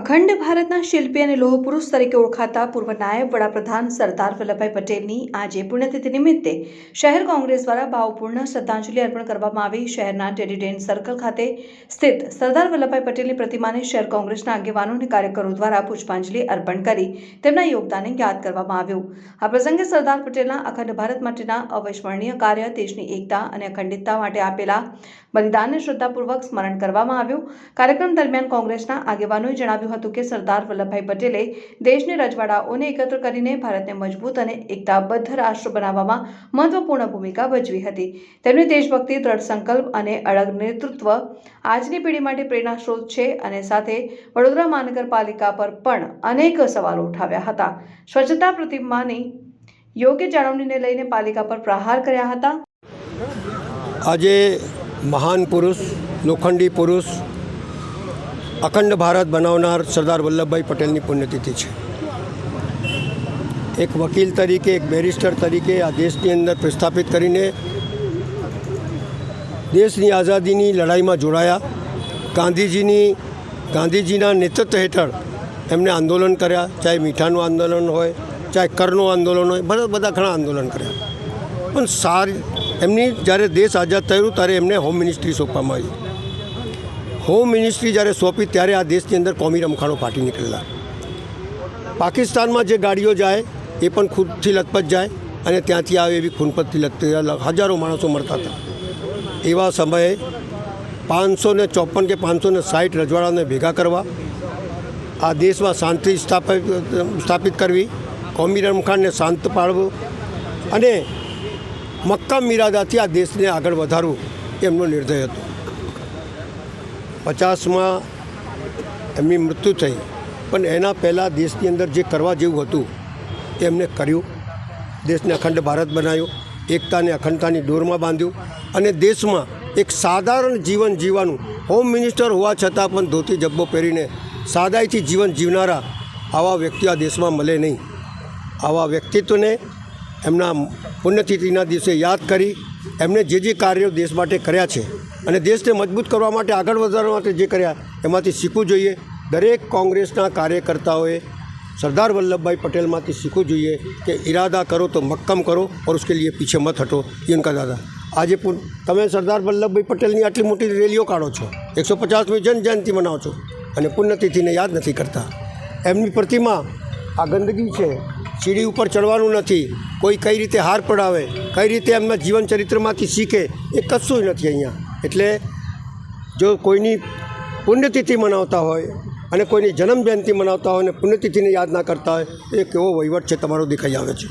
અખંડ ભારતના શિલ્પી અને લોહ પુરુષ તરીકે ઓળખાતા પૂર્વ નાયબ વડાપ્રધાન સરદાર વલ્લભભાઈ પટેલની આજે પુણ્યતિથિ નિમિત્તે શહેર કોંગ્રેસ દ્વારા ભાવપૂર્ણ શ્રદ્ધાંજલિ અર્પણ કરવામાં આવી। શહેરના ટેડીડેન સર્કલ ખાતે સ્થિત સરદાર વલ્લભભાઈ પટેલની પ્રતિમાને શહેર કોંગ્રેસના આગેવાનો અને કાર્યકરો દ્વારા પુષ્પાંજલિ અર્પણ કરી તેમના યોગદાનને યાદ કરવામાં આવ્યું। આ પ્રસંગે સરદાર પટેલના અખંડ ભારત માટેના અવિસ્મરણીય કાર્ય, દેશની એકતા અને અખંડિતતા માટે આપેલા બલિદાનને શ્રદ્ધાપૂર્વક સ્મરણ કરવામાં આવ્યું। કાર્યક્રમ દરમિયાન કોંગ્રેસના આગેવાનોએ જણાવ્યું હતું કે સરદાર વલ્લભભાઈ પટેલે દેશની રજવાડાઓને એકત્ર કરીને ભારતને મજબૂત અને એકતાબદ્ધ રાષ્ટ્ર બનાવવામાં મહત્વપૂર્ણ ભૂમિકા ભજવી હતી। તેમની દેશભક્તિ, દ્રઢ સંકલ્પ અને અડગ નેતૃત્વ આજની પેઢી માટે પ્રેરણાસ્ત્રોત છે અને સાથે વડોદરા મહાનગરપાલિકા પર પણ અનેક સવાલો ઉઠાવ્યા હતા। સ્વચ્છતા પ્રતિમાની યોગ્ય જાળવણીને લઈને પાલિકા પર પ્રહાર કર્યા હતા। આજે મહાન પુરુષ, લોખંડી પુરુષ, અખંડ ભારત બનાવનાર સરદાર વલ્લભભાઈ પટેલની પુણ્યતિથિ છે। એક વકીલ તરીકે, એક બેરિસ્ટર તરીકે આ દેશની અંદર પ્રસ્થાપિત કરીને દેશની આઝાદીની લડાઈમાં જોડાયા। ગાંધીજીના નેતૃત્વ હેઠળ એમણે આંદોલન કર્યા, ચાહે મીઠાનું આંદોલન હોય, ચાહે કરનું આંદોલન હોય, બધા ઘણા આંદોલન કર્યા। પણ એમની જ્યારે દેશ આઝાદ થયું ત્યારે એમને હોમ મિનિસ્ટ્રી સોંપવામાં આવી। હોમ મિનિસ્ટ્રી જ્યારે સોંપી ત્યારે આ દેશની અંદર કોમી રમખાણો ફાટી નીકળેલા। પાકિસ્તાનમાં જે ગાડીઓ જાય એ પણ ખૂનથી લથપથ જાય અને ત્યાંથી આવે એવી ખૂનપતથી લથપથ હજારો માણસો મરતા હતા। એવા સમયે 554 કે 560 રજવાડાઓને ભેગા કરવા, આ દેશમાં શાંતિ સ્થાપિત કરવી, કોમી રમખાણને શાંત પાડવું અને મક્કમ ઇરાદાથી આ દેશને આગળ વધારવું એમનો નિર્ણય હતો। 50માં એમની મૃત્યુ થઈ, પણ એના પહેલાં દેશની અંદર જે કરવા જેવું હતું એ એમને કર્યું। દેશને અખંડ ભારત બનાવ્યો, એકતાને અખંડતાની દોરમાં બાંધ્યું અને દેશમાં એક સાધારણ જીવન જીવવાનું, હોમ મિનિસ્ટર હોવા છતાં પણ ધોતી જબ્બો પહેરીને સાદાઈથી જીવન જીવનારા આવા વ્યક્તિઓ આ દેશમાં મળે નહીં। આવા વ્યક્તિત્વને એમના પુણ્યતિથિના દિવસે યાદ કરી એમને જે કાર્યો દેશ માટે કર્યા છે અને દેશને મજબૂત કરવા માટે, આગળ વધારવા માટે જે કર્યા એમાંથી શીખવું જોઈએ। દરેક કોંગ્રેસના કાર્યકર્તાઓએ સરદાર વલ્લભભાઈ પટેલમાંથી શીખવું જોઈએ કે ઇરાદા કરો તો મક્કમ કરો और उसके लिए पीछे मत हटो, ये उनका दादा। આજે તમે સરદાર વલ્લભભાઈ પટેલની આટલી મોટી રેલીઓ કાઢો છો, 150મી જન્મજયંતિ મનાવો છો અને પુણ્યતિથિને યાદ નથી કરતા। એમની પ્રતિમા આ ગંદકી છે, સીડી ઉપર ચડવાનું નથી, કોઈ કઈ રીતે હાર પડાવે, કઈ રીતે એમના જીવન ચરિત્રમાંથી શીખે એ કશું જ નથી અહીંયા। એટલે જો કોઈની પુણ્યતિથિ મનાવતા હોય અને કોઈની જન્મજયંતિ મનાવતા હોય અને પુણ્યતિથિને યાદ ના કરતા હોય, એ કેવો વહીવટ છે તમારો દેખાઈ આવે છે।